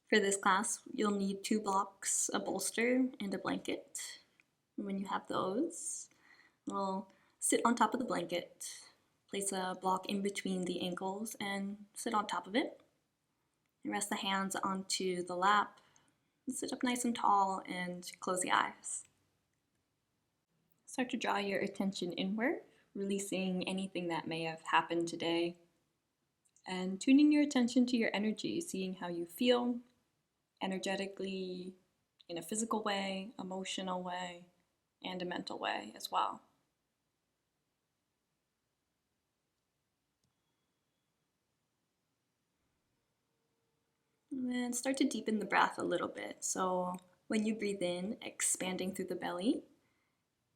For this class, you'll need 2 blocks, a bolster, and a blanket. And when you have those, we'll sit on top of the blanket, place a block in between the ankles, and sit on top of it. And rest the hands onto the lap, sit up nice and tall, and close the eyes. Start to draw your attention inward, releasing anything that may have happened today, and tuning your attention to your energy, seeing how you feel energetically, in a physical way, emotional way, and a mental way as well. And then start to deepen the breath a little bit. So when you breathe in, expanding through the belly.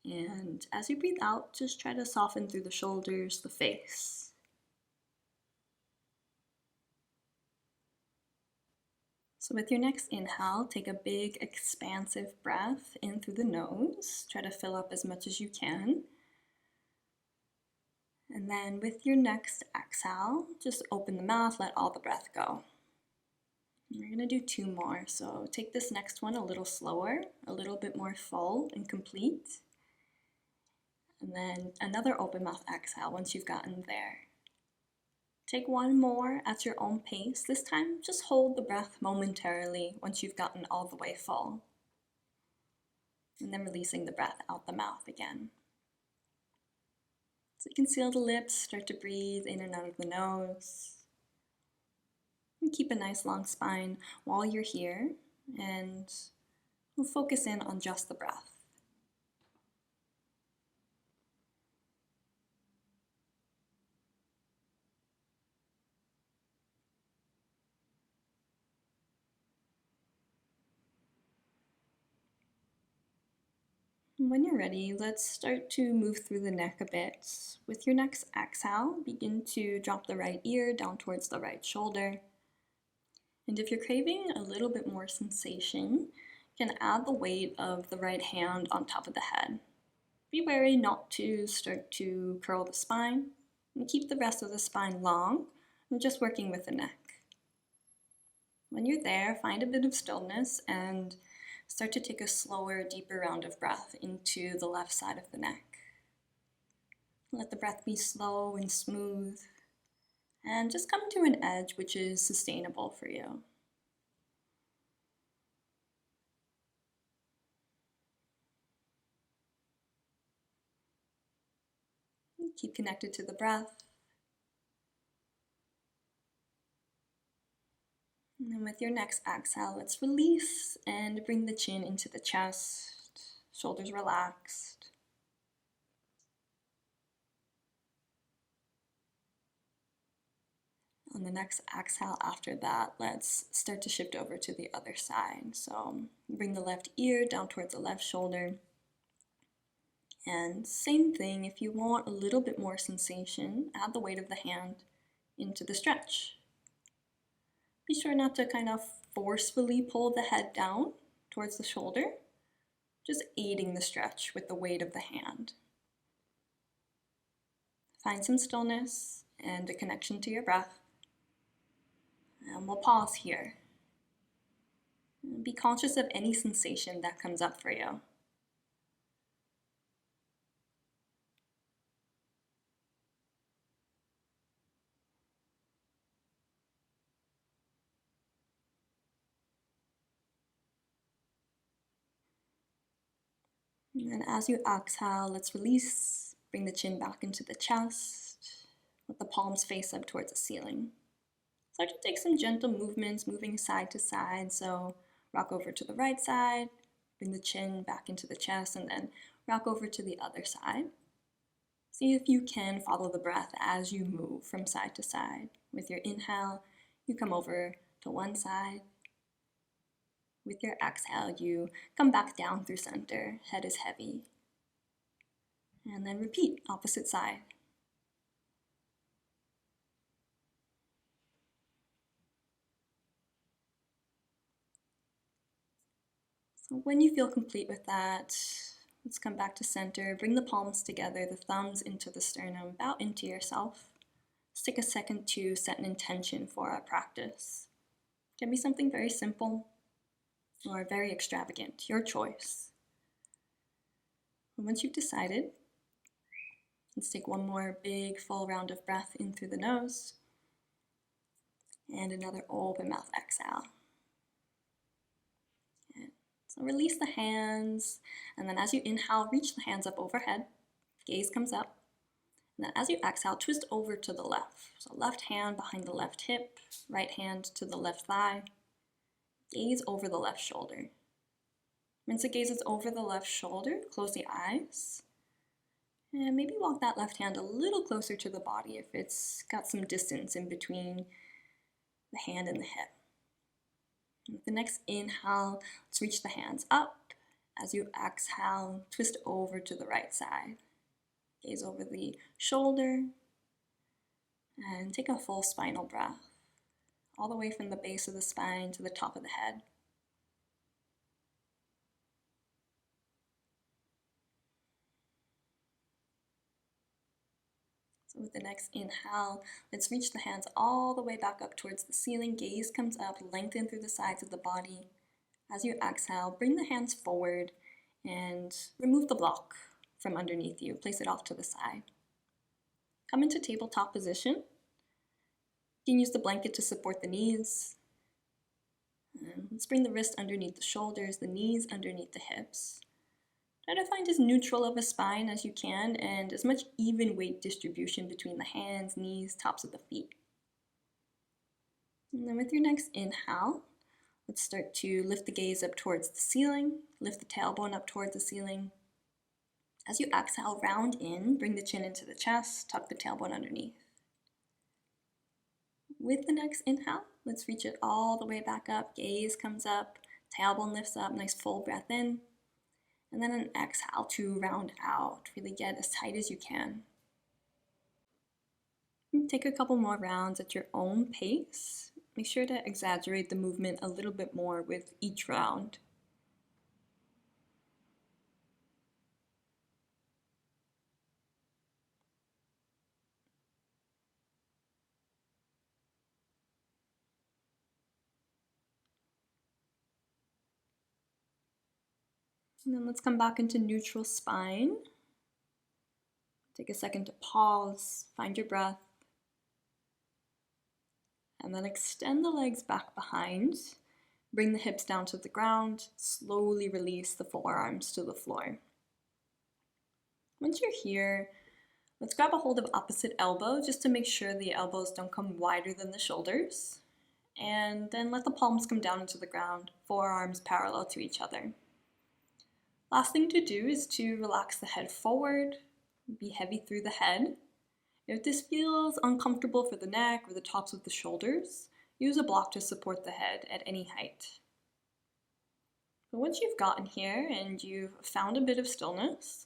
And as you breathe out, just try to soften through the shoulders, the face. So with your next inhale, take a big expansive breath in through the nose. Try to fill up as much as you can. And then with your next exhale, just open the mouth, let all the breath go. We're going to do 2 more, so take this next one a little slower, a little bit more full and complete. And then another open mouth exhale once you've gotten there. Take 1 more at your own pace. This time, just hold the breath momentarily once you've gotten all the way full. And then releasing the breath out the mouth again. So you can seal the lips, start to breathe in and out of the nose. And keep a nice long spine while you're here, and we'll focus in on just the breath. When you're ready, let's start to move through the neck a bit. With your next exhale, begin to drop the right ear down towards the right shoulder. And if you're craving a little bit more sensation, you can add the weight of the right hand on top of the head. Be wary not to start to curl the spine, and keep the rest of the spine long, and just working with the neck. When you're there, find a bit of stillness and start to take a slower, deeper round of breath into the left side of the neck. Let the breath be slow and smooth, and just come to an edge which is sustainable for you. Keep connected to the breath. And then with your next exhale, let's release and bring the chin into the chest, shoulders relaxed. On the next exhale after that, let's start to shift over to the other side. So bring the left ear down towards the left shoulder. And same thing, if you want a little bit more sensation, add the weight of the hand into the stretch. Be sure not to kind of forcefully pull the head down towards the shoulder, just aiding the stretch with the weight of the hand. Find some stillness and a connection to your breath. And we'll pause here. Be conscious of any sensation that comes up for you. And then as you exhale, let's release. Bring the chin back into the chest. Let the palms face up towards the ceiling. Start to take some gentle movements, moving side to side. So rock over to the right side, bring the chin back into the chest, and then rock over to the other side. See if you can follow the breath as you move from side to side. With your inhale, you come over to one side. With your exhale, you come back down through center, head is heavy. And then repeat, opposite side. So when you feel complete with that, let's come back to center. Bring the palms together, the thumbs into the sternum, bow into yourself. Let's take a second to set an intention for our practice. Can be something very simple or very extravagant, your choice. And once you've decided, let's take one more big full round of breath in through the nose and another open mouth exhale. So release the hands, and then as you inhale, reach the hands up overhead, gaze comes up, and then as you exhale, twist over to the left. So left hand behind the left hip, right hand to the left thigh, gaze over the left shoulder. Once the gaze is over the left shoulder, close the eyes, and maybe walk that left hand a little closer to the body if it's got some distance in between the hand and the hip. With the next inhale, let's reach the hands up. As you exhale, twist over to the right side. Gaze over the shoulder and take a full spinal breath, all the way from the base of the spine to the top of the head. So with the next inhale, let's reach the hands all the way back up towards the ceiling. Gaze comes up, lengthen through the sides of the body. As you exhale, bring the hands forward and remove the block from underneath you. Place it off to the side. Come into tabletop position. You can use the blanket to support the knees. And let's bring the wrist underneath the shoulders, the knees underneath the hips. Try to find as neutral of a spine as you can and as much even weight distribution between the hands, knees, tops of the feet. And then with your next inhale, let's start to lift the gaze up towards the ceiling, lift the tailbone up towards the ceiling. As you exhale, round in, bring the chin into the chest, tuck the tailbone underneath. With the next inhale, let's reach it all the way back up, gaze comes up, tailbone lifts up, nice full breath in. And then an exhale to round out, really get as tight as you can. And take a couple more rounds at your own pace. Make sure to exaggerate the movement a little bit more with each round. And then let's come back into neutral spine. Take a second to pause, find your breath. And then extend the legs back behind. Bring the hips down to the ground. Slowly release the forearms to the floor. Once you're here, let's grab a hold of opposite elbow just to make sure the elbows don't come wider than the shoulders. And then let the palms come down into the ground, forearms parallel to each other. Last thing to do is to relax the head forward, be heavy through the head. If this feels uncomfortable for the neck or the tops of the shoulders, use a block to support the head at any height. But once you've gotten here and you've found a bit of stillness,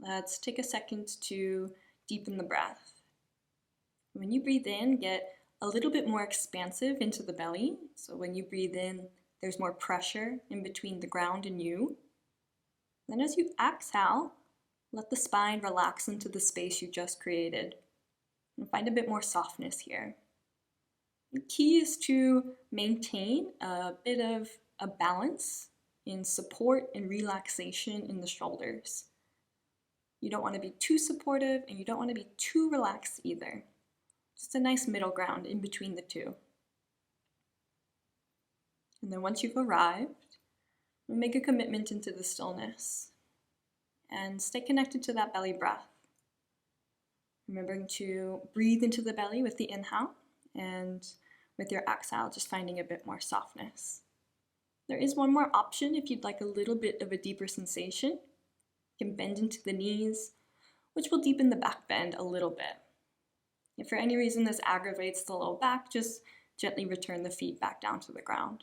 let's take a second to deepen the breath. When you breathe in, get a little bit more expansive into the belly. So when you breathe in, there's more pressure in between the ground and you. Then as you exhale, let the spine relax into the space you just created. And find a bit more softness here. The key is to maintain a bit of a balance in support and relaxation in the shoulders. You don't want to be too supportive and you don't want to be too relaxed either. Just a nice middle ground in between the two. And then once you've arrived, make a commitment into the stillness and stay connected to that belly breath. Remembering to breathe into the belly with the inhale and with your exhale, just finding a bit more softness. There is one more option if you'd like a little bit of a deeper sensation. You can bend into the knees, which will deepen the back bend a little bit. If for any reason this aggravates the low back, just gently return the feet back down to the ground.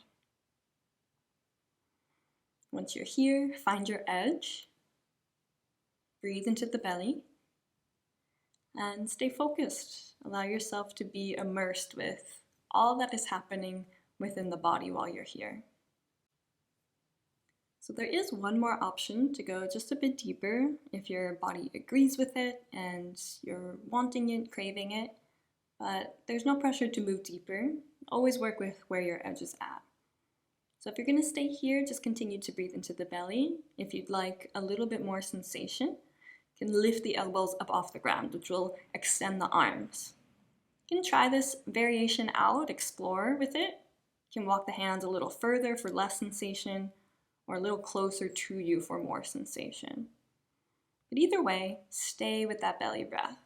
Once you're here, find your edge. Breathe into the belly. And stay focused. Allow yourself to be immersed with all that is happening within the body while you're here. So there is one more option to go just a bit deeper if your body agrees with it and you're wanting it, craving it, but there's no pressure to move deeper. Always work with where your edge is at. So if you're going to stay here, just continue to breathe into the belly. If you'd like a little bit more sensation, you can lift the elbows up off the ground, which will extend the arms. You can try this variation out, explore with it. You can walk the hands a little further for less sensation, or a little closer to you for more sensation. But either way, stay with that belly breath.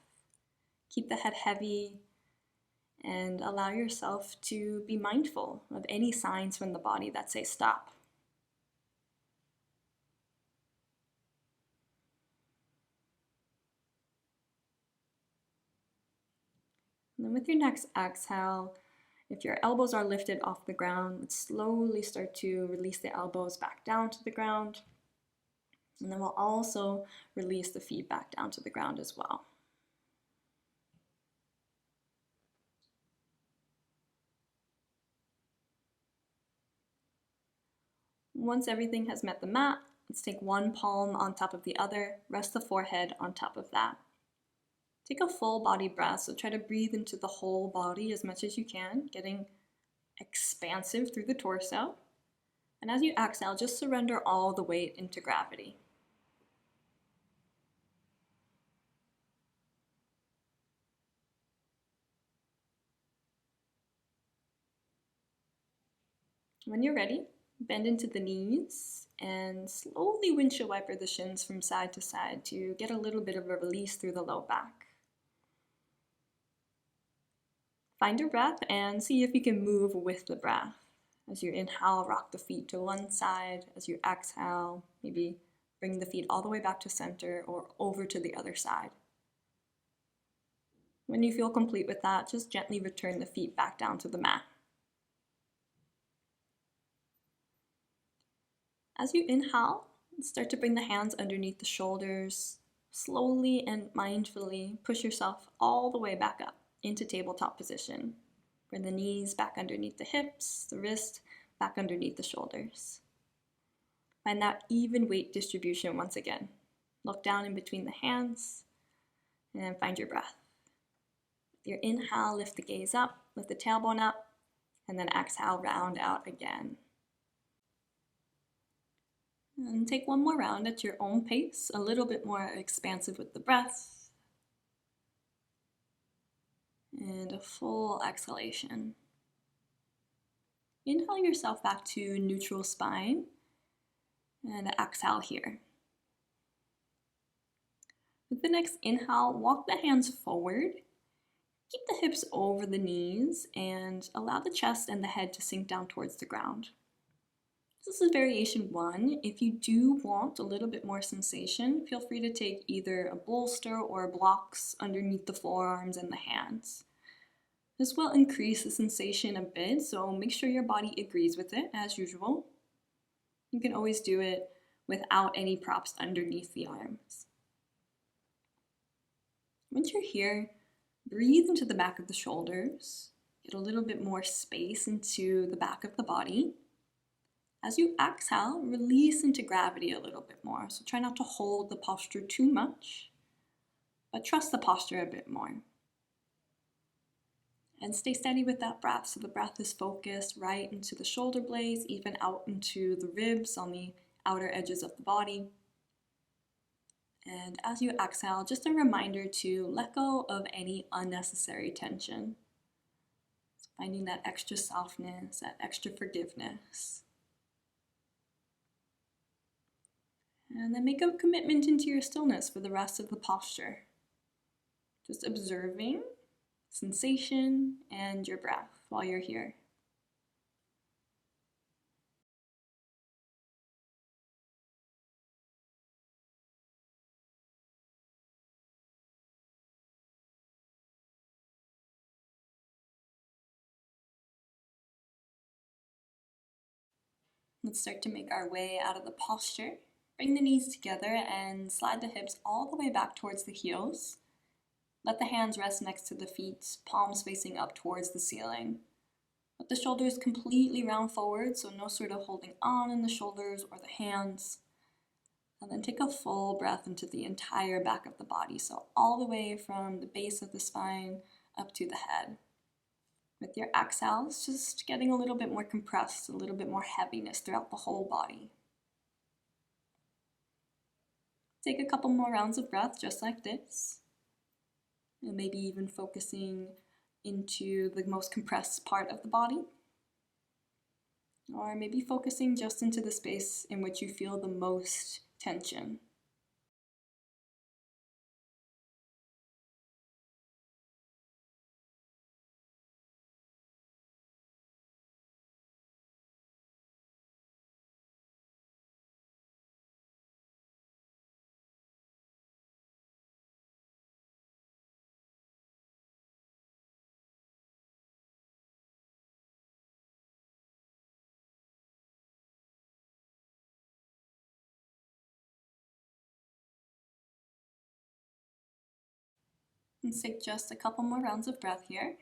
Keep the head heavy and allow yourself to be mindful of any signs from the body that say stop. And then with your next exhale, if your elbows are lifted off the ground, slowly start to release the elbows back down to the ground. And then we'll also release the feet back down to the ground as well. Once everything has met the mat, let's take one palm on top of the other, rest the forehead on top of that. Take a full body breath, so try to breathe into the whole body as much as you can, getting expansive through the torso. And as you exhale, just surrender all the weight into gravity. When you're ready, bend into the knees and slowly windshield wiper the shins from side to side to get a little bit of a release through the low back. Find your breath and see if you can move with the breath. As you inhale, rock the feet to one side. As you exhale, maybe bring the feet all the way back to center or over to the other side. When you feel complete with that, just gently return the feet back down to the mat. As you inhale, start to bring the hands underneath the shoulders. Slowly and mindfully push yourself all the way back up into tabletop position. Bring the knees back underneath the hips, the wrist back underneath the shoulders. Find that even weight distribution once again. Look down in between the hands and find your breath. With your inhale, lift the gaze up, lift the tailbone up, and then exhale, round out again. And take one more round at your own pace, a little bit more expansive with the breath. And a full exhalation. Inhale yourself back to neutral spine and exhale here. With the next inhale, walk the hands forward. Keep the hips over the knees and allow the chest and the head to sink down towards the ground. This is variation 1. If you do want a little bit more sensation, feel free to take either a bolster or blocks underneath the forearms and the hands. This will increase the sensation a bit, so make sure your body agrees with it as usual. You can always do it without any props underneath the arms. Once you're here, breathe into the back of the shoulders. Get a little bit more space into the back of the body. As you exhale, release into gravity a little bit more. So try not to hold the posture too much, but trust the posture a bit more. And stay steady with that breath. So the breath is focused right into the shoulder blades, even out into the ribs on the outer edges of the body. And as you exhale, just a reminder to let go of any unnecessary tension. So finding that extra softness, that extra forgiveness. And then make a commitment into your stillness for the rest of the posture. Just observing sensation and your breath while you're here. Let's start to make our way out of the posture. Bring the knees together and slide the hips all the way back towards the heels. Let the hands rest next to the feet, palms facing up towards the ceiling. Let the shoulders completely round forward, so no sort of holding on in the shoulders or the hands. And then take a full breath into the entire back of the body, so all the way from the base of the spine up to the head. With your exhales, just getting a little bit more compressed, a little bit more heaviness throughout the whole body. Take a couple more rounds of breath just like this. And maybe even focusing into the most compressed part of the body. Or maybe focusing just into the space in which you feel the most tension. And take just a couple more rounds of breath here.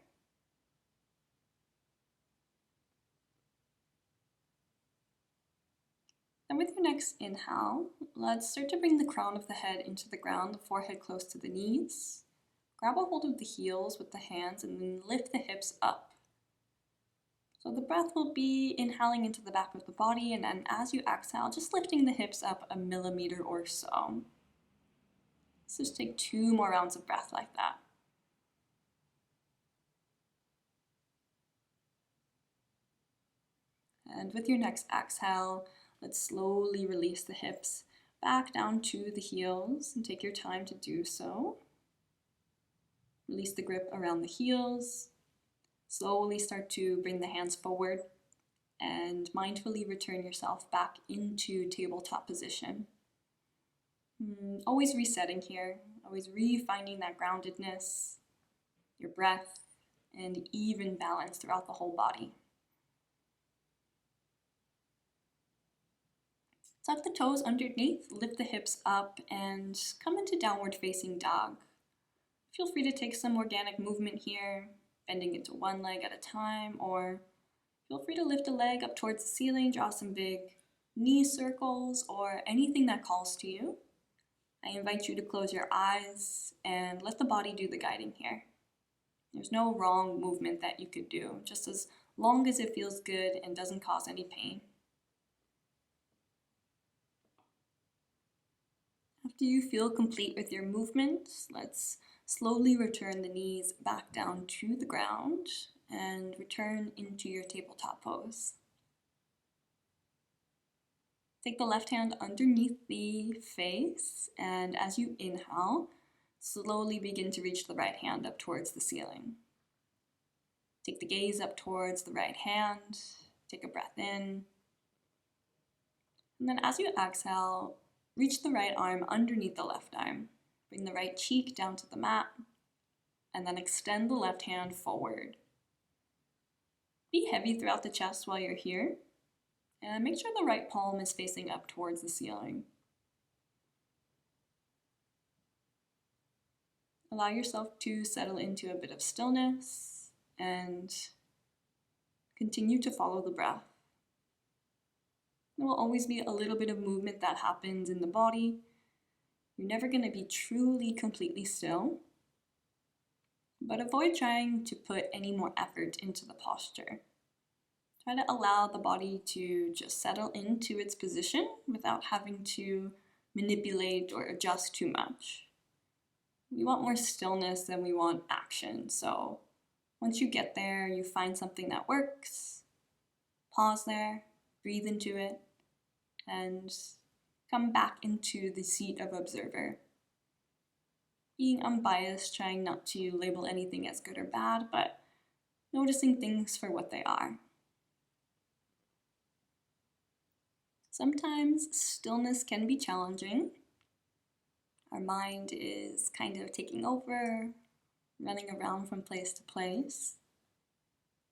And with your next inhale, let's start to bring the crown of the head into the ground, the forehead close to the knees. Grab a hold of the heels with the hands and then lift the hips up. So the breath will be inhaling into the back of the body, and then as you exhale, just lifting the hips up a millimeter or so. Let's just take 2 more rounds of breath like that. And with your next exhale, let's slowly release the hips back down to the heels and take your time to do so. Release the grip around the heels. Slowly start to bring the hands forward and mindfully return yourself back into tabletop position. Always resetting here, always refinding that groundedness, your breath, and even balance throughout the whole body. Tuck the toes underneath, lift the hips up, and come into downward facing dog. Feel free to take some organic movement here, bending into one leg at a time, or feel free to lift a leg up towards the ceiling, draw some big knee circles, or anything that calls to you. I invite you to close your eyes and let the body do the guiding here. There's no wrong movement that you could do, just as long as it feels good and doesn't cause any pain. After you feel complete with your movement, let's slowly return the knees back down to the ground and return into your tabletop pose. Take the left hand underneath the face, and as you inhale, slowly begin to reach the right hand up towards the ceiling. Take the gaze up towards the right hand, take a breath in, and then as you exhale, reach the right arm underneath the left arm. Bring the right cheek down to the mat, and then extend the left hand forward. Be heavy throughout the chest while you're here, and make sure the right palm is facing up towards the ceiling. Allow yourself to settle into a bit of stillness and continue to follow the breath. There will always be a little bit of movement that happens in the body. You're never going to be truly, completely still, but avoid trying to put any more effort into the posture. Try to allow the body to just settle into its position without having to manipulate or adjust too much. We want more stillness than we want action, so once you get there, you find something that works, pause there, breathe into it, and come back into the seat of observer. Being unbiased, trying not to label anything as good or bad, but noticing things for what they are. Sometimes stillness can be challenging. Our mind is kind of taking over, running around from place to place.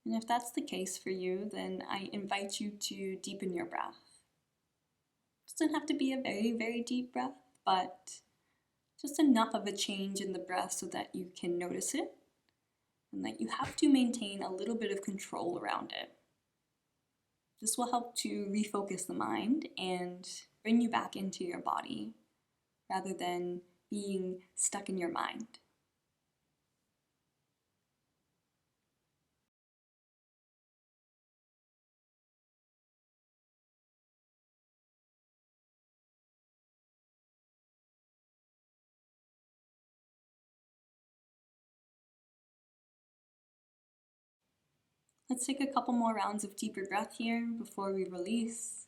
And if that's the case for you, then I invite you to deepen your breath. It doesn't have to be a very, very deep breath, but just enough of a change in the breath so that you can notice it and that you have to maintain a little bit of control around it. This will help to refocus the mind and bring you back into your body rather than being stuck in your mind. Let's take a couple more rounds of deeper breath here before we release.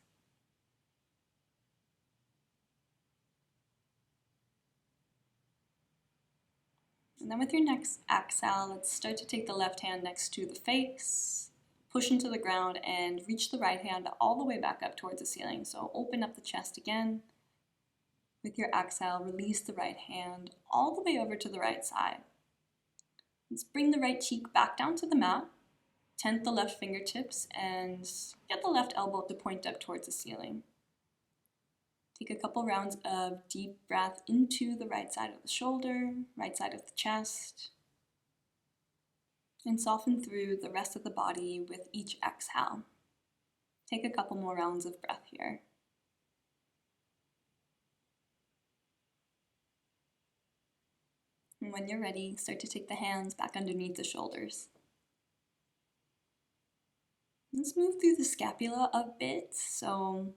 And then with your next exhale, let's start to take the left hand next to the face, push into the ground, and reach the right hand all the way back up towards the ceiling. So open up the chest again. With your exhale, release the right hand all the way over to the right side. Let's bring the right cheek back down to the mat, tent the left fingertips, and get the left elbow to point up towards the ceiling. Take a couple rounds of deep breath into the right side of the shoulder, right side of the chest, and soften through the rest of the body with each exhale. Take a couple more rounds of breath here. And when you're ready, start to take the hands back underneath the shoulders. Let's move through the scapula a bit. So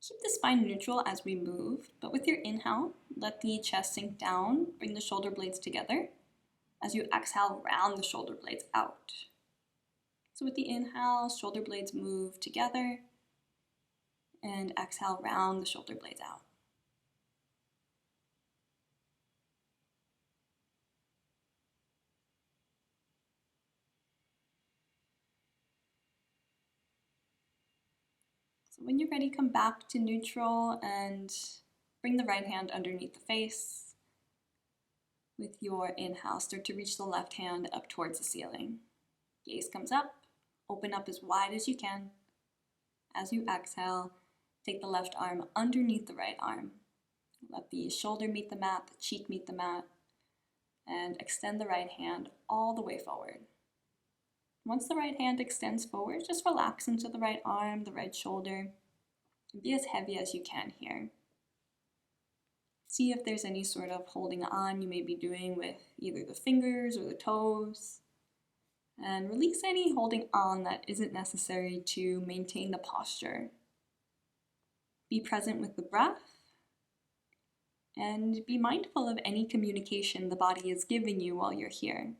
keep the spine neutral as we move, but with your inhale, let the chest sink down, bring the shoulder blades together. As you exhale, round the shoulder blades out. So with the inhale, shoulder blades move together, and exhale, round the shoulder blades out. So when you're ready, come back to neutral and bring the right hand underneath the face. With your inhale, start to reach the left hand up towards the ceiling. Gaze comes up, open up as wide as you can. As you exhale, take the left arm underneath the right arm. Let the shoulder meet the mat, the cheek meet the mat, and extend the right hand all the way forward. Once the right hand extends forward, just relax into the right arm, the right shoulder, and be as heavy as you can here. See if there's any sort of holding on you may be doing with either the fingers or the toes. And release any holding on that isn't necessary to maintain the posture. Be present with the breath and be mindful of any communication the body is giving you while you're here.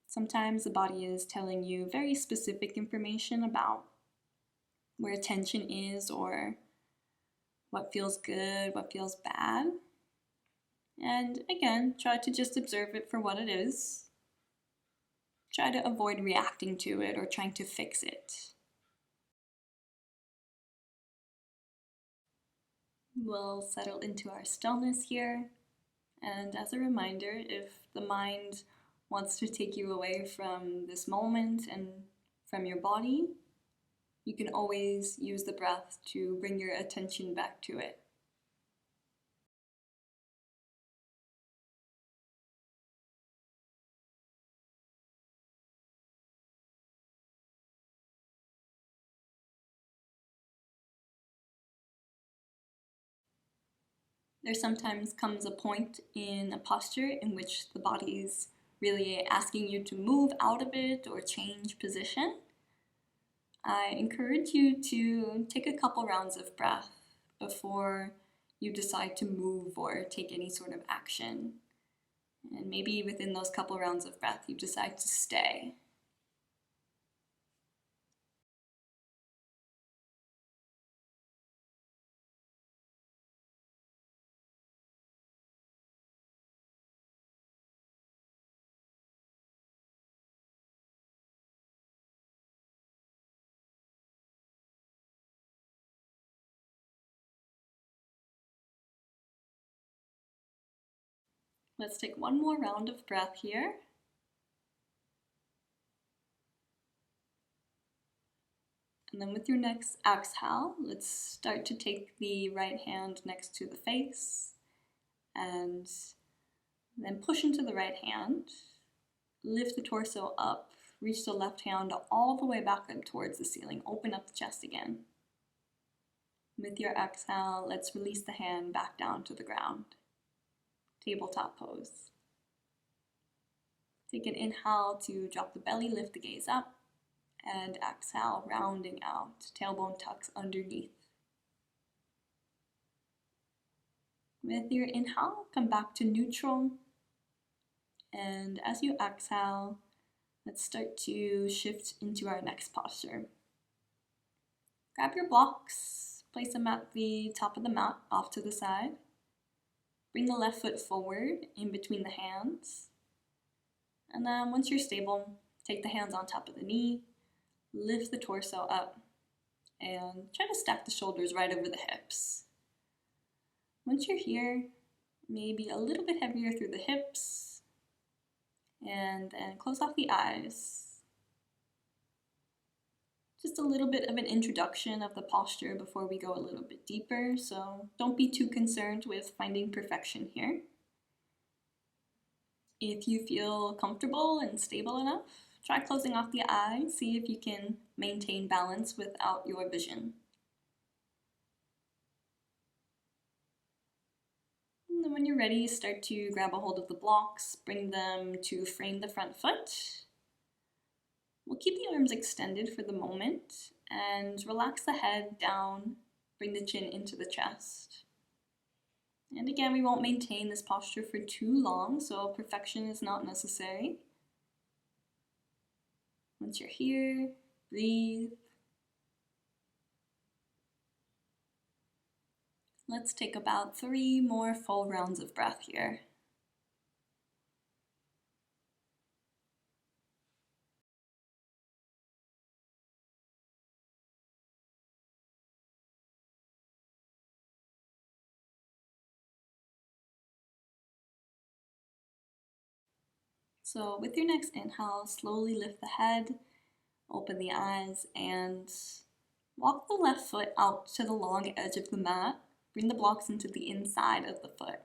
Sometimes the body is telling you very specific information about where tension is or what feels good, what feels bad. And again, try to just observe it for what it is. Try to avoid reacting to it or trying to fix it. We'll settle into our stillness here. And as a reminder, if the mind wants to take you away from this moment and from your body, you can always use the breath to bring your attention back to it. There sometimes comes a point in a posture in which the body is really asking you to move out of it or change position. I encourage you to take a couple rounds of breath before you decide to move or take any sort of action. And maybe within those couple rounds of breath, you decide to stay. Let's take one more round of breath here. And then with your next exhale, let's start to take the right hand next to the face and then push into the right hand. Lift the torso up, reach the left hand all the way back up towards the ceiling. Open up the chest again. With your exhale, let's release the hand back down to the ground. Tabletop pose. Take an inhale to drop the belly, lift the gaze up, and exhale, rounding out, tailbone tucks underneath. With your inhale, come back to neutral, and as you exhale, Let's start to shift into our next posture. Grab your blocks, place them at the top of the mat off to the side. Bring the left foot forward in between the hands. And then once you're stable, take the hands on top of the knee, lift the torso up, and try to stack the shoulders right over the hips. Once you're here, maybe a little bit heavier through the hips, and then close off the eyes. Just a little bit of an introduction of the posture before we go a little bit deeper, so don't be too concerned with finding perfection here. If you feel comfortable and stable enough, try closing off the eyes, see if you can maintain balance without your vision. And then when you're ready, start to grab a hold of the blocks, bring them to frame the front foot. We'll keep the arms extended for the moment and relax the head down, bring the chin into the chest. And again, we won't maintain this posture for too long, so perfection is not necessary. Once you're here, breathe. Let's take about 3 more full rounds of breath here. So with your next inhale, slowly lift the head, open the eyes, and walk the left foot out to the long edge of the mat. Bring the blocks into the inside of the foot.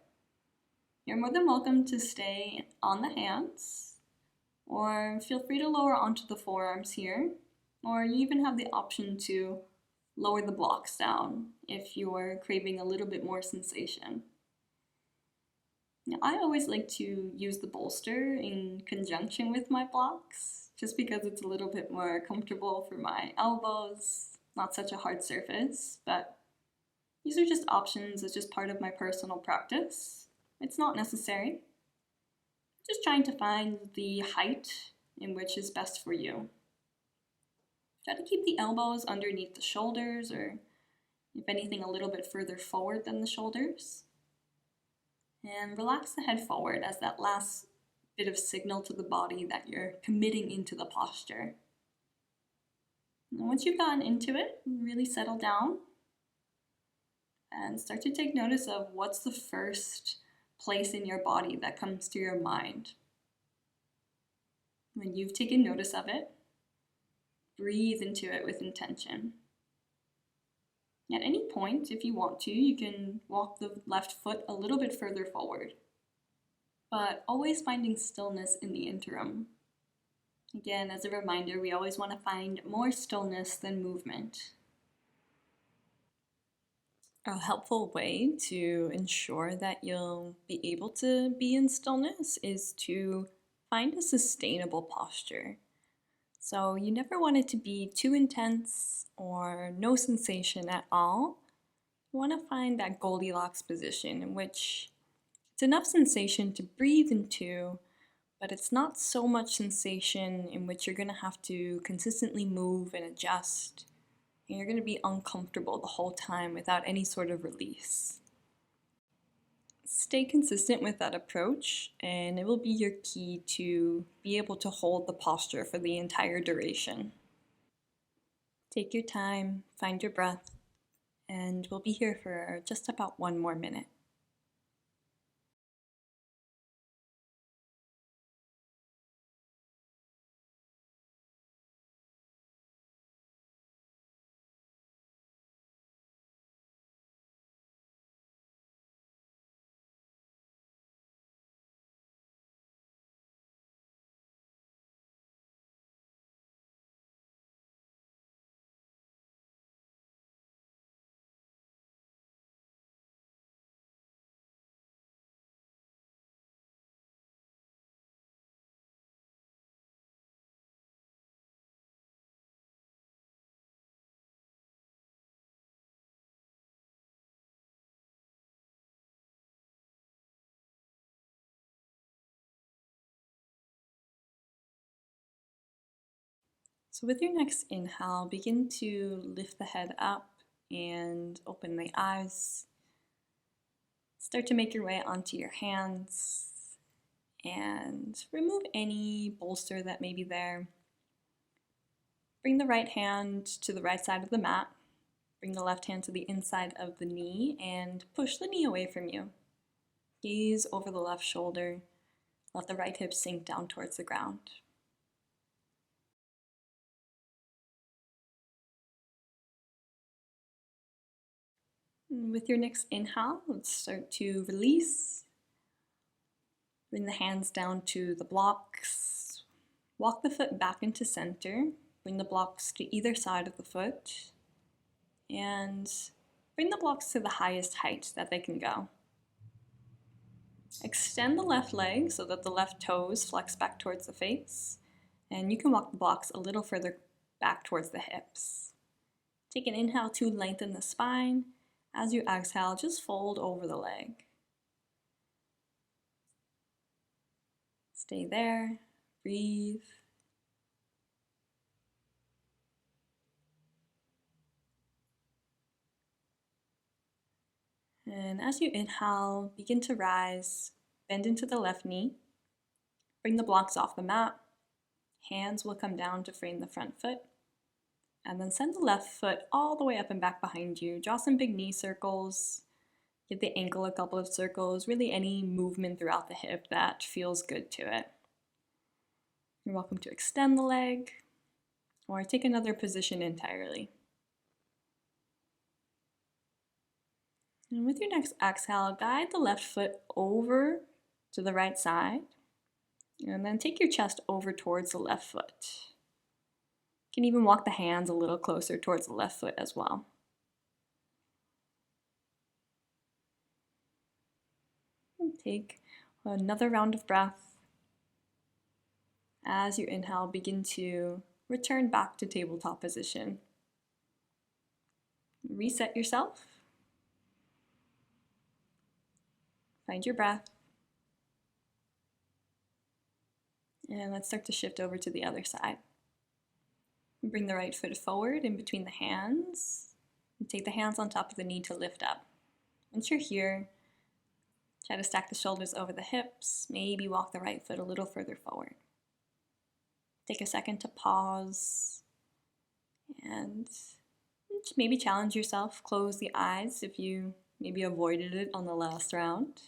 You're more than welcome to stay on the hands, or feel free to lower onto the forearms here, or you even have the option to lower the blocks down if you're craving a little bit more sensation. Now, I always like to use the bolster in conjunction with my blocks, just because it's a little bit more comfortable for my elbows, not such a hard surface, but these are just options as just part of my personal practice. It's not necessary. Just trying to find the height in which is best for you. Try to keep the elbows underneath the shoulders, or if anything, a little bit further forward than the shoulders. And relax the head forward as that last bit of signal to the body that you're committing into the posture. And once you've gotten into it, really settle down and start to take notice of what's the first place in your body that comes to your mind. When you've taken notice of it, breathe into it with intention. At any point, if you want to, you can walk the left foot a little bit further forward, but always finding stillness in the interim. Again, as a reminder, we always want to find more stillness than movement. A helpful way to ensure that you'll be able to be in stillness is to find a sustainable posture. So you never want it to be too intense or no sensation at all. You want to find that Goldilocks position in which it's enough sensation to breathe into, but it's not so much sensation in which you're going to have to consistently move and adjust, and you're going to be uncomfortable the whole time without any sort of release. Stay consistent with that approach, and it will be your key to be able to hold the posture for the entire duration. Take your time, find your breath, and we'll be here for just about 1 more minute. So with your next inhale, begin to lift the head up and open the eyes. Start to make your way onto your hands and remove any bolster that may be there. Bring the right hand to the right side of the mat. Bring the left hand to the inside of the knee and push the knee away from you. Gaze over the left shoulder. Let the right hip sink down towards the ground. And with your next inhale, let's start to release. Bring the hands down to the blocks. Walk the foot back into center. Bring the blocks to either side of the foot. And bring the blocks to the highest height that they can go. Extend the left leg so that the left toes flex back towards the face. And you can walk the blocks a little further back towards the hips. Take an inhale to lengthen the spine. As you exhale, just fold over the leg. Stay there, breathe. And as you inhale, begin to rise, bend into the left knee. Bring the blocks off the mat. Hands will come down to frame the front foot. And then send the left foot all the way up and back behind you. Draw some big knee circles. Give the ankle a couple of circles. Really any movement throughout the hip that feels good to it. You're welcome to extend the leg or take another position entirely. And with your next exhale, guide the left foot over to the right side. And then take your chest over towards the left foot. You can even walk the hands a little closer towards the left foot as well. And take another round of breath. As you inhale, begin to return back to tabletop position. Reset yourself. Find your breath. And let's start to shift over to the other side. Bring the right foot forward in between the hands. And take the hands on top of the knee to lift up. Once you're here, try to stack the shoulders over the hips. Maybe walk the right foot a little further forward. Take a second to pause. And maybe challenge yourself. Close the eyes if you maybe avoided it on the last round.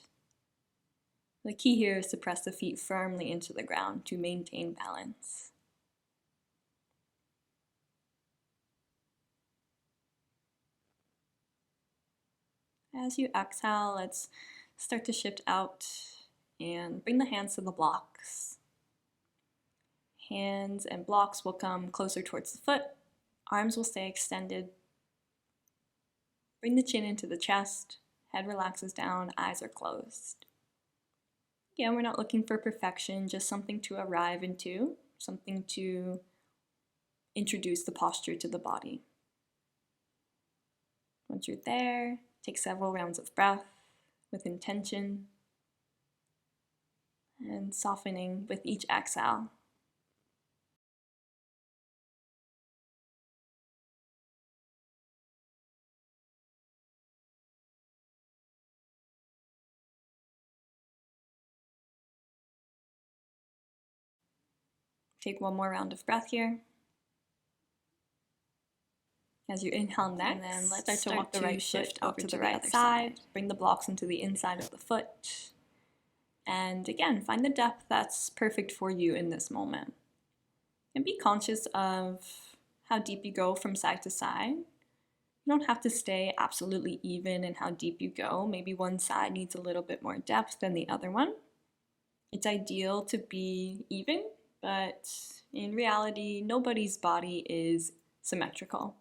The key here is to press the feet firmly into the ground to maintain balance. As you exhale, let's start to shift out and bring the hands to the blocks. Hands and blocks will come closer towards the foot. Arms will stay extended. Bring the chin into the chest. Head relaxes down, eyes are closed. Again, we're not looking for perfection, just something to arrive into, something to introduce the posture to the body. Once you're there, take several rounds of breath with intention and softening with each exhale. Take one more round of breath here. As you inhale next, and then let's start to walk the right foot out to the right side. Bring the blocks into the inside of the foot. And again, find the depth that's perfect for you in this moment. And be conscious of how deep you go from side to side. You don't have to stay absolutely even in how deep you go. Maybe one side needs a little bit more depth than the other one. It's ideal to be even, but in reality, nobody's body is symmetrical.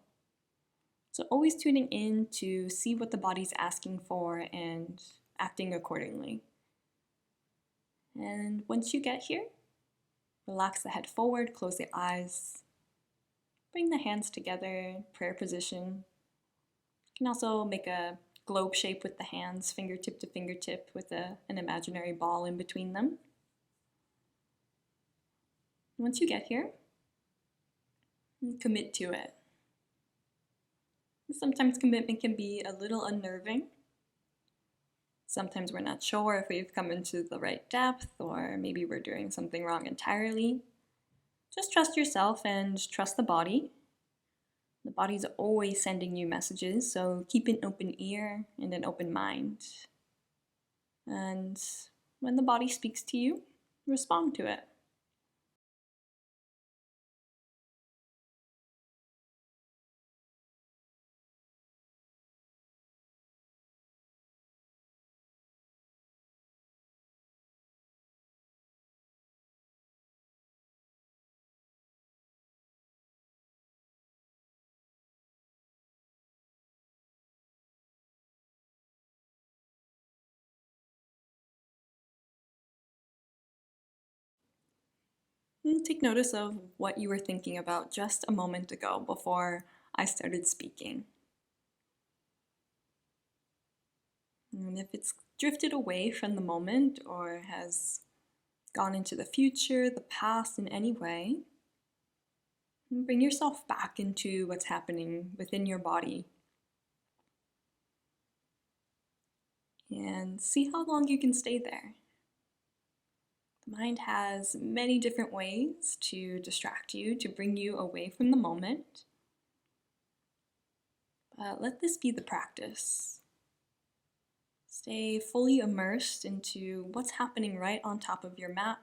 So always tuning in to see what the body's asking for and acting accordingly. And once you get here, relax the head forward, close the eyes, bring the hands together, prayer position. You can also make a globe shape with the hands, fingertip to fingertip with an imaginary ball in between them. Once you get here, and commit to it. Sometimes commitment can be a little unnerving. Sometimes we're not sure if we've come into the right depth, or maybe we're doing something wrong entirely. Just trust yourself and trust the body. The body's always sending you messages, so keep an open ear and an open mind. And when the body speaks to you, respond to it. And take notice of what you were thinking about just a moment ago before I started speaking. And if it's drifted away from the moment or has gone into the future, the past in any way, bring yourself back into what's happening within your body. And see how long you can stay there. The mind has many different ways to distract you, to bring you away from the moment. But let this be the practice. Stay fully immersed into what's happening right on top of your mat,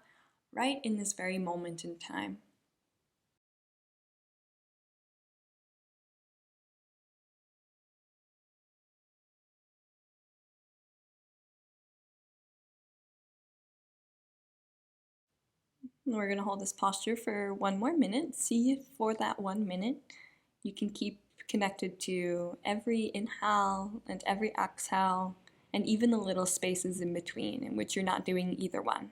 right in this very moment in time. And we're going to hold this posture for 1 more minute. See if for that 1 minute you can keep connected to every inhale and every exhale, and even the little spaces in between in which you're not doing either one.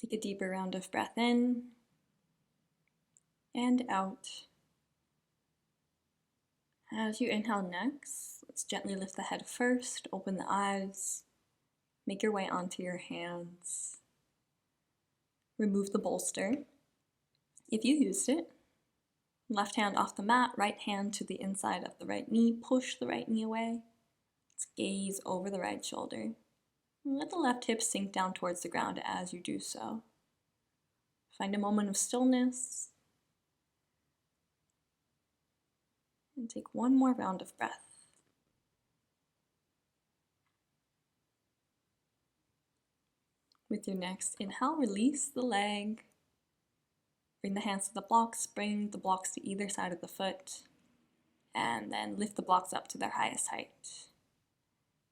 Take a deeper round of breath in and out. As you inhale next, let's gently lift the head first, open the eyes, make your way onto your hands. Remove the bolster. If you used it, left hand off the mat, right hand to the inside of the right knee, push the right knee away. Let's gaze over the right shoulder. And let the left hip sink down towards the ground as you do so. Find a moment of stillness and take 1 more round of breath. With your next inhale, release the leg. Bring the hands to the blocks, bring the blocks to either side of the foot, and then lift the blocks up to their highest height.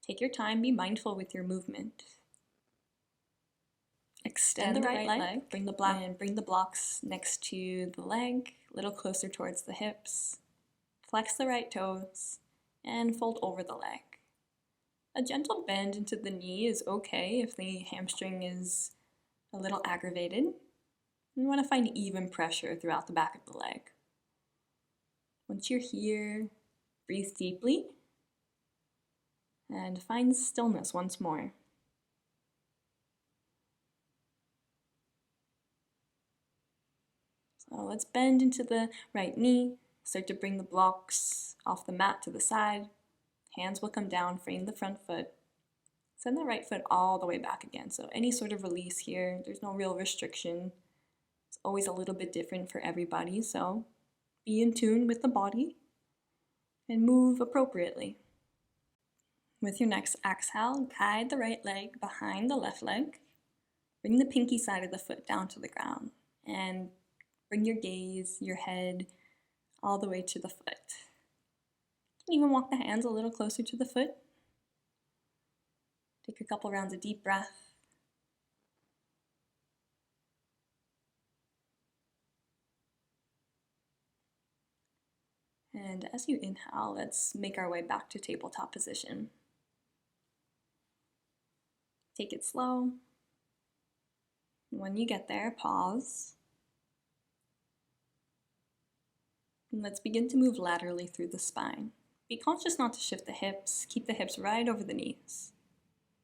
Take your time, be mindful with your movement. Extend the right leg, bring the blocks next to the leg, a little closer towards the hips. Flex the right toes, and fold over the leg. A gentle bend into the knee is okay if the hamstring is a little aggravated. You want to find even pressure throughout the back of the leg. Once you're here, breathe deeply and find stillness once more. So let's bend into the right knee, start to bring the blocks off the mat to the side. Hands will come down, frame the front foot. Send the right foot all the way back again. So any sort of release here, there's no real restriction. It's always a little bit different for everybody, so be in tune with the body and move appropriately. With your next exhale, guide the right leg behind the left leg. Bring the pinky side of the foot down to the ground and bring your gaze, your head, all the way to the foot. You can even walk the hands a little closer to the foot. Take a couple rounds of deep breath. And as you inhale, let's make our way back to tabletop position. Take it slow. When you get there, pause. And let's begin to move laterally through the spine. Be conscious not to shift the hips. Keep the hips right over the knees.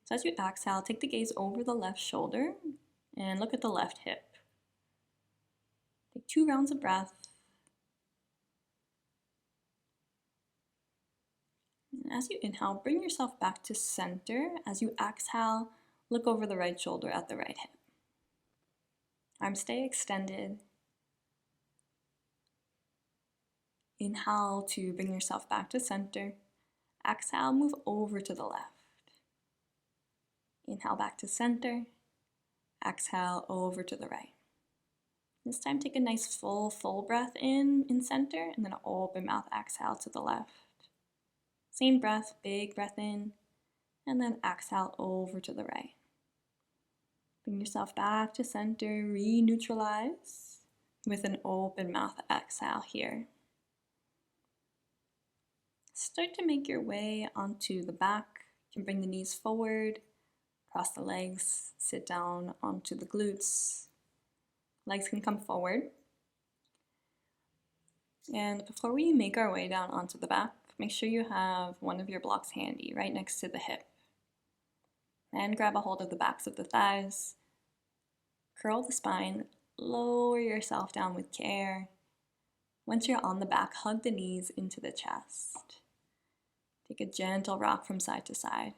So as you exhale, take the gaze over the left shoulder and look at the left hip. Take 2 rounds of breath. And as you inhale, bring yourself back to center. As you exhale, look over the right shoulder at the right hip. Arms stay extended. Inhale to bring yourself back to center. Exhale, move over to the left. Inhale back to center. Exhale over to the right. This time take a nice full breath in center, and then an open mouth exhale to the left. Same breath, big breath in, and then exhale over to the right. Bring yourself back to center, re-neutralize with an open mouth exhale here. Start to make your way onto the back. You can bring the knees forward, cross the legs, sit down onto the glutes. Legs can come forward. And before we make our way down onto the back, make sure you have one of your blocks handy, right next to the hip. And grab a hold of the backs of the thighs. Curl the spine, lower yourself down with care. Once you're on the back, hug the knees into the chest. Take a gentle rock from side to side.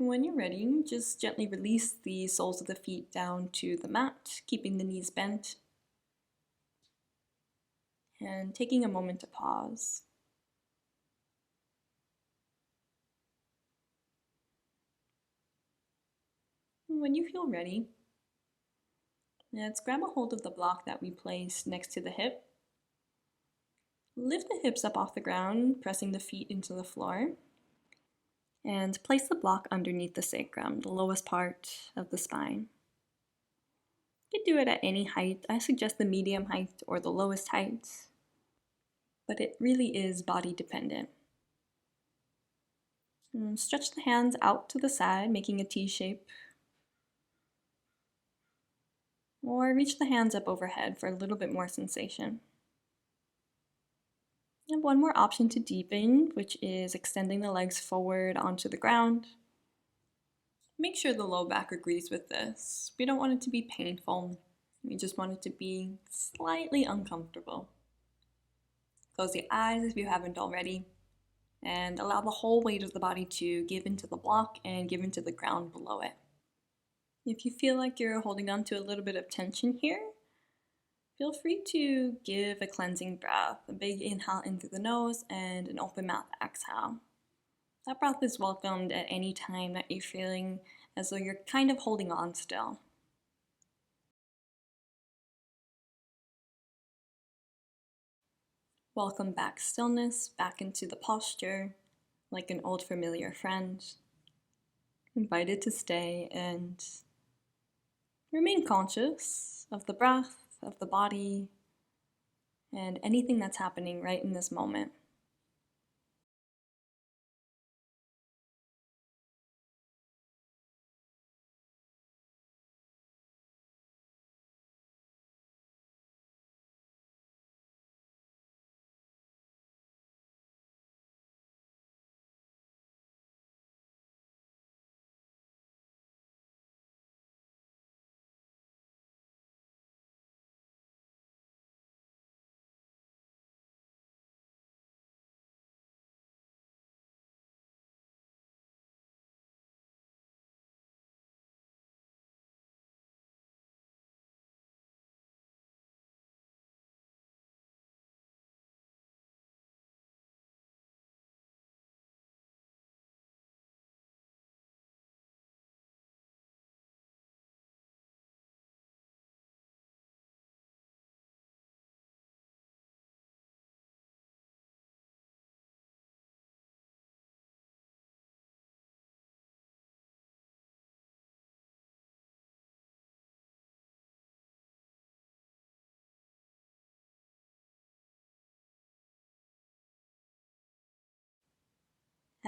When you're ready, just gently release the soles of the feet down to the mat, keeping the knees bent. And taking a moment to pause. When you feel ready, let's grab a hold of the block that we placed next to the hip. Lift the hips up off the ground, pressing the feet into the floor. And place the block underneath the sacrum, the lowest part of the spine. You can do it at any height. I suggest the medium height or the lowest height, but it really is body dependent. And stretch the hands out to the side, making a T shape. Or reach the hands up overhead for a little bit more sensation. You have one more option to deepen, which is extending the legs forward onto the ground. Make sure the low back agrees with this. We don't want it to be painful. We just want it to be slightly uncomfortable. Close the eyes if you haven't already, and allow the whole weight of the body to give into the block and give into the ground below it. If you feel like you're holding on to a little bit of tension here, feel free to give a cleansing breath, a big inhale in through the nose and an open mouth exhale. That breath is welcomed at any time that you're feeling as though you're kind of holding on still. Welcome back stillness, back into the posture, like an old familiar friend. Invited to stay and remain conscious of the breath, of the body, and anything that's happening right in this moment.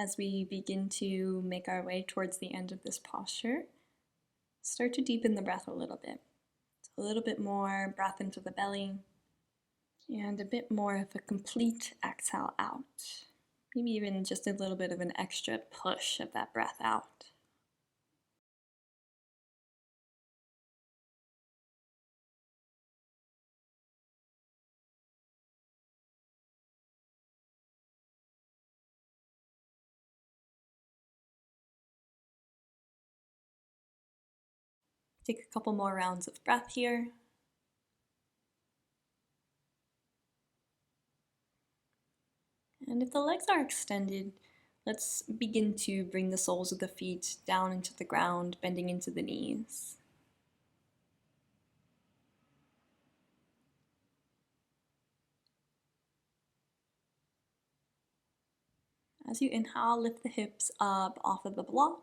As we begin to make our way towards the end of this posture, start to deepen the breath a little bit. So a little bit more breath into the belly and a bit more of a complete exhale out. Maybe even just a little bit of an extra push of that breath out. Take a couple more rounds of breath here. And if the legs are extended, let's begin to bring the soles of the feet down into the ground, bending into the knees. As you inhale, lift the hips up off of the block,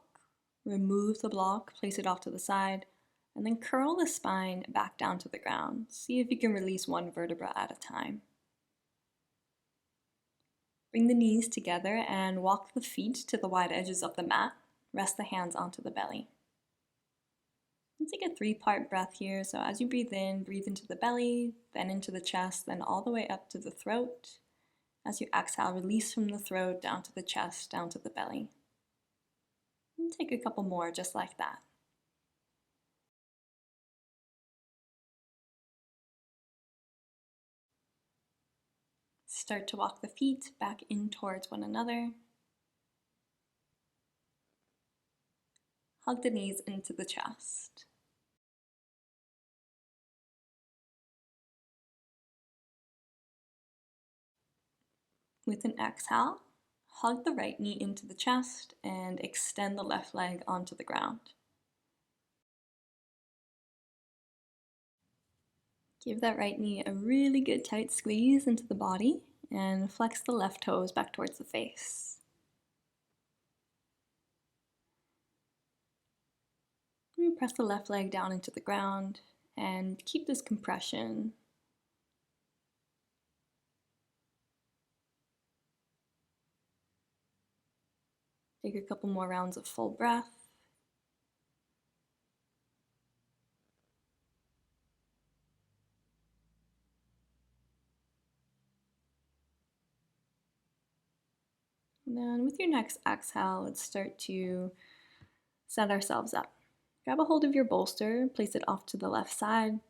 remove the block, place it off to the side, and then curl the spine back down to the ground. See if you can release one vertebra at a time. Bring the knees together and walk the feet to the wide edges of the mat. Rest the hands onto the belly. And take a 3-part breath here. So as you breathe in, breathe into the belly, then into the chest, then all the way up to the throat. As you exhale, release from the throat, down to the chest, down to the belly. And take a couple more just like that. Start to walk the feet back in towards one another. Hug the knees into the chest. With an exhale, hug the right knee into the chest and extend the left leg onto the ground. Give that right knee a really good tight squeeze into the body and flex the left toes back towards the face. And press the left leg down into the ground and keep this compression. Take a couple more rounds of full breath. And then with your next exhale, let's start to set ourselves up. Grab a hold of your bolster, place it off to the left side,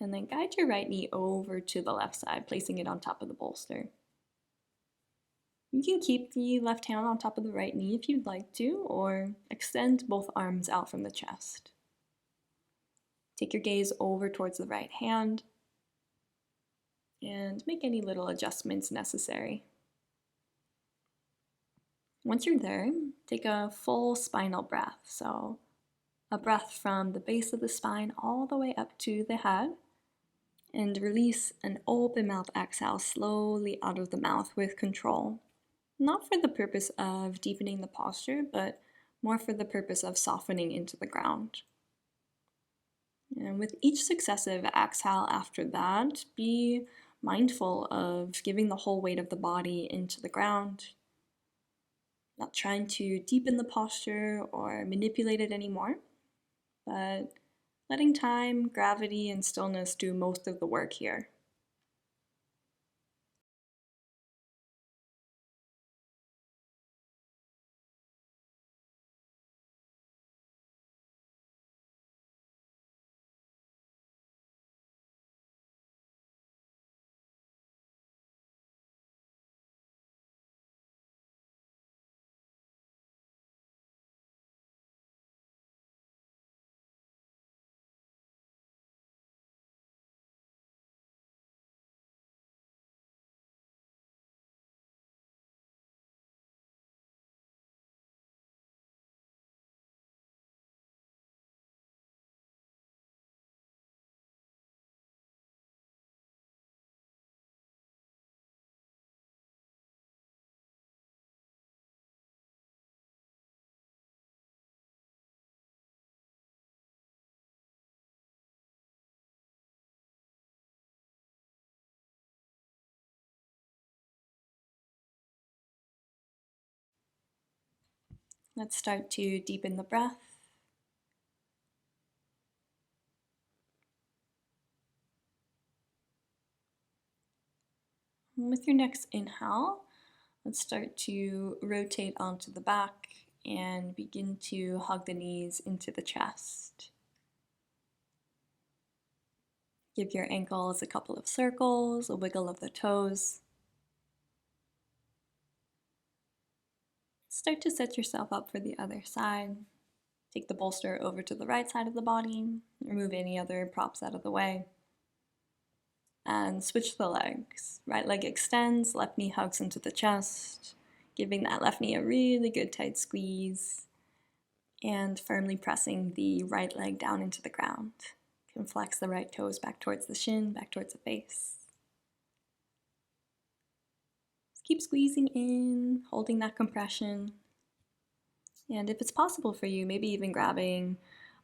and then guide your right knee over to the left side, placing it on top of the bolster. You can keep the left hand on top of the right knee if you'd like to, or extend both arms out from the chest. Take your gaze over towards the right hand and make any little adjustments necessary. Once you're there, take a full spinal breath. So a breath from the base of the spine all the way up to the head, and release an open mouth exhale slowly out of the mouth with control. Not for the purpose of deepening the posture, but more for the purpose of softening into the ground. And with each successive exhale after that, be mindful of giving the whole weight of the body into the ground, not trying to deepen the posture or manipulate it anymore, but letting time, gravity, and stillness do most of the work here. Let's start to deepen the breath. And with your next inhale, let's start to rotate onto the back and begin to hug the knees into the chest. Give your ankles a couple of circles, a wiggle of the toes. Start to set yourself up for the other side. Take the bolster over to the right side of the body. Remove any other props out of the way. And switch the legs. Right leg extends, left knee hugs into the chest, giving that left knee a really good tight squeeze, and firmly pressing the right leg down into the ground. You can flex the right toes back towards the shin, back towards the face. Just keep squeezing in, holding that compression. And if it's possible for you, maybe even grabbing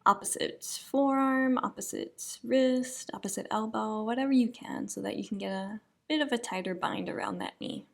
opposite forearm, opposite wrist, opposite elbow, whatever you can, so that you can get a bit of a tighter bind around that knee.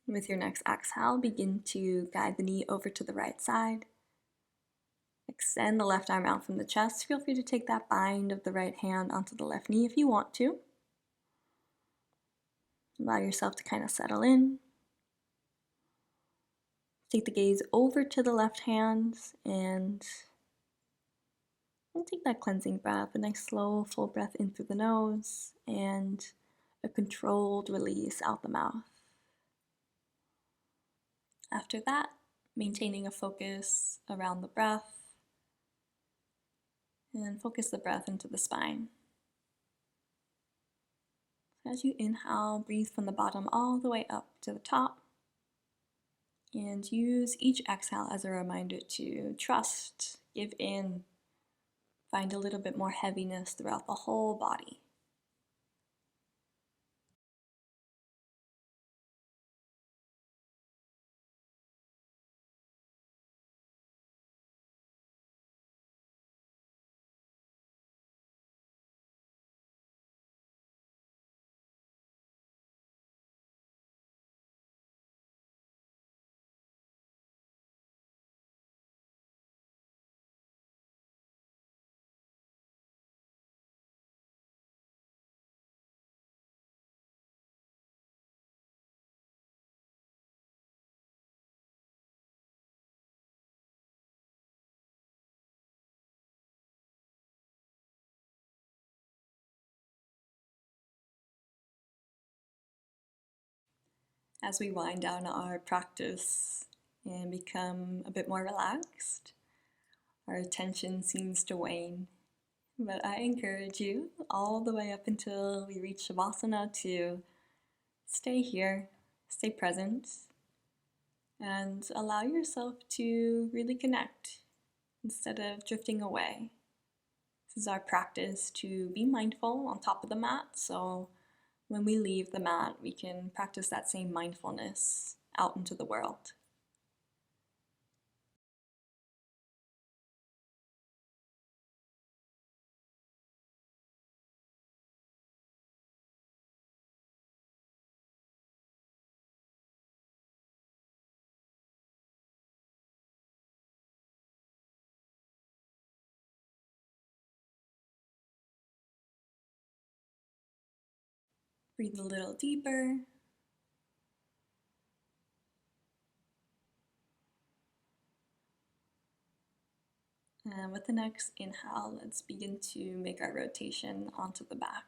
With your next exhale, begin to guide the knee over to the right side. Extend the left arm out from the chest. Feel free to take that bind of the right hand onto the left knee if you want to. Allow yourself to kind of settle in. Take the gaze over to the left hand and take that cleansing breath, a nice slow, full breath in through the nose and a controlled release out the mouth. After that, maintaining a focus around the breath and focus the breath into the spine. As you inhale, breathe from the bottom all the way up to the top. And use each exhale as a reminder to trust, give in, find a little bit more heaviness throughout the whole body. As we wind down our practice and become a bit more relaxed, our attention seems to wane. But I encourage you all the way up until we reach Savasana to stay here, stay present, and allow yourself to really connect instead of drifting away. This is our practice to be mindful on top of the mat, so when we leave the mat, we can practice that same mindfulness out into the world. Breathe a little deeper. And with the next inhale, let's begin to make our rotation onto the back.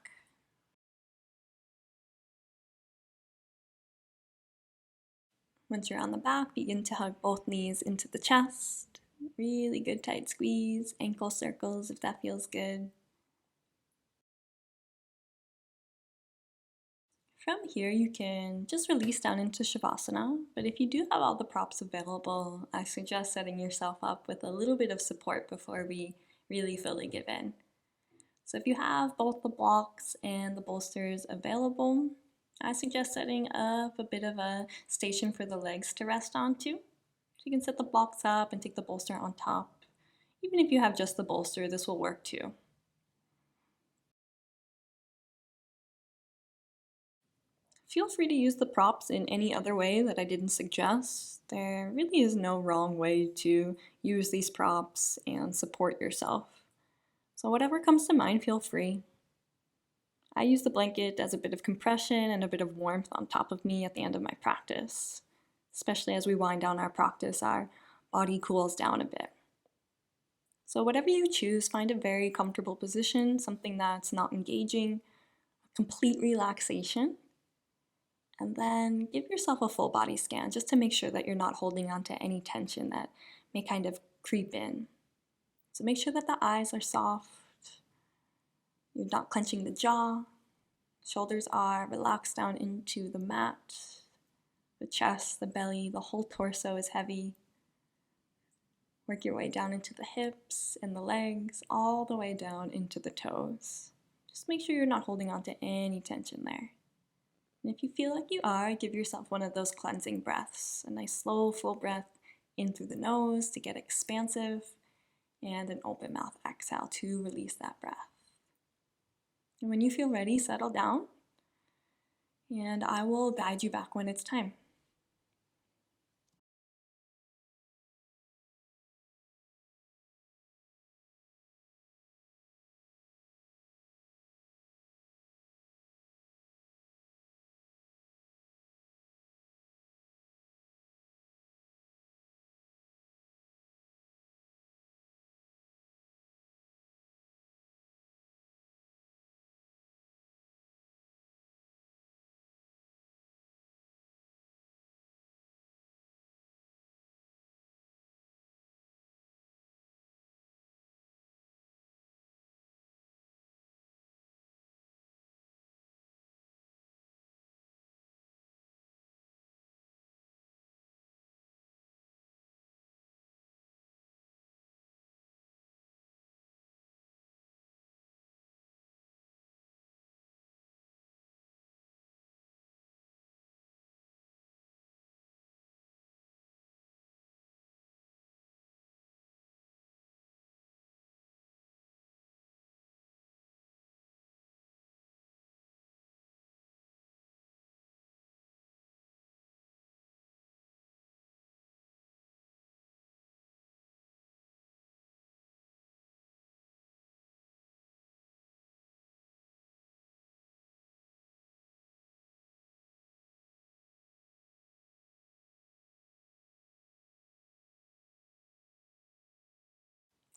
Once you're on the back, begin to hug both knees into the chest. Really good tight squeeze, ankle circles if that feels good. From here, you can just release down into Shavasana, but if you do have all the props available, I suggest setting yourself up with a little bit of support before we really fully give in. So if you have both the blocks and the bolsters available, I suggest setting up a bit of a station for the legs to rest onto. So you can set the blocks up and take the bolster on top. Even if you have just the bolster, this will work too. Feel free to use the props in any other way that I didn't suggest. There really is no wrong way to use these props and support yourself. So whatever comes to mind, feel free. I use the blanket as a bit of compression and a bit of warmth on top of me at the end of my practice. Especially as we wind down our practice, our body cools down a bit. So whatever you choose, find a very comfortable position, something that's not engaging, complete relaxation, and then give yourself a full body scan just to make sure that you're not holding on to any tension that may kind of creep in. So make sure that the eyes are soft, you're not clenching the jaw, shoulders are relaxed down into the mat, the chest, the belly, the whole torso is heavy. Work your way down into the hips and the legs, all the way down into the toes. Just make sure you're not holding on to any tension there. And if you feel like you are, give yourself one of those cleansing breaths. A nice slow, full breath in through the nose to get expansive, and an open mouth exhale to release that breath. And when you feel ready, settle down, and I will guide you back when it's time.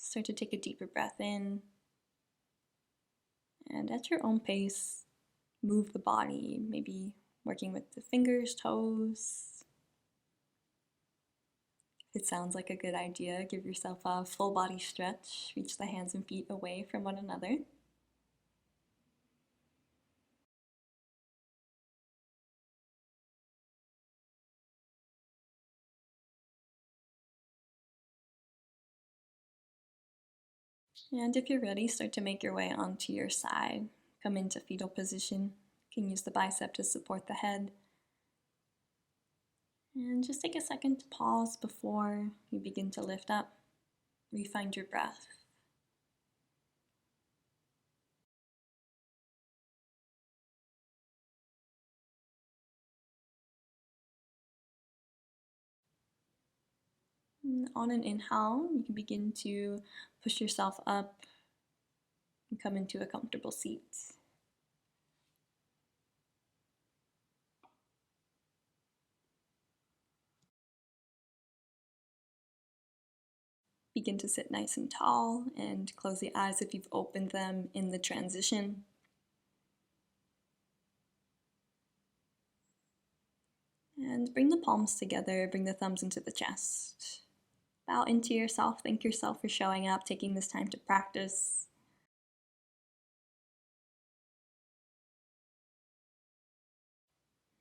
Start to take a deeper breath in, and at your own pace, move the body, maybe working with the fingers, toes. If it sounds like a good idea, give yourself a full body stretch, reach the hands and feet away from one another. And if you're ready, start to make your way onto your side. Come into fetal position. You can use the bicep to support the head. And just take a second to pause before you begin to lift up. Refind your breath. And on an inhale, you can begin to push yourself up and come into a comfortable seat. Begin to sit nice and tall and close the eyes if you've opened them in the transition. And bring the palms together, bring the thumbs into the chest. Bow into yourself, thank yourself for showing up, taking this time to practice.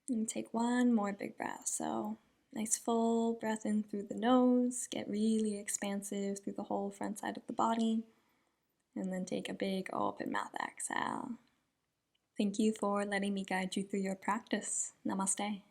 And take one more big breath. So, nice full breath in through the nose, get really expansive through the whole front side of the body. And then take a big open mouth exhale. Thank you for letting me guide you through your practice. Namaste.